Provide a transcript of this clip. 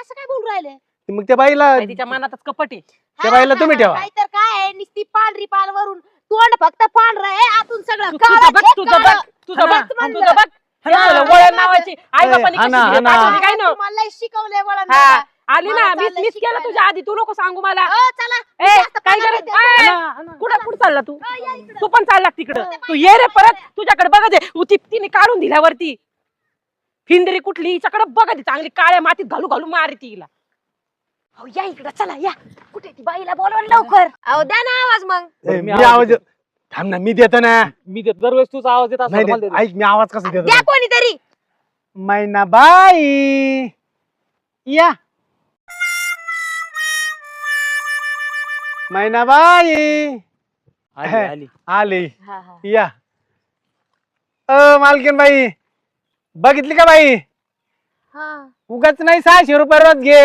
असं काय बोलून राहिले? मग त्या बाईला काय तिच्या मनातच कपट आहे. त्या बाईला तुम्ही ठेवा. काय तर काय आहे, नुसती पांढरी पान वरून तोंड फक्त पांढरं आहे, आतून सगळं तुझं काळं बघ, छेक तुझं काळं. बघ, तुझं बघ, म्हणलं. तुझं बघ. हा, वळण नावाची आई बापाने हा ना, कशी हा ना. पाठवली काय ना. तुम्हाला लय शिकवलंय वळण हा दादा. आली मला ना मीच चाललंय मीच केलं शिकायला. तुझ्या आधी तू नको सांगू मला. चला ए जास्त काय पाण्यात करत येते. कुठं कुठं चालला तू या इकडं. तू पण चालला तिकडं तू ये रे परत तुझ्याकडे बघा दे तिने काढून दिल्यावरती फिंदरी कुठली हिच्याकडे बघा दे चांगली काळ्या मातीत घालू घालू मारी तिला. अहो, या इकडं चला या. कुठे ती बाईला बोलवा लवकर. अहो द्या ना आवाज मग. मी आवाज थांब ना, मी देतो ना. मी देतो दरवेळेस तुझा आवाज येत नाही असतो देत. ऐक, मी आवाज कसा देतो द्या कोणीतरी. मैनाबाई या. मैनाबाई आली आली हा, हा. या. मालकीन बाई बघितली का बाई? हा. उगाच नाही 600 रुपये रोज घे.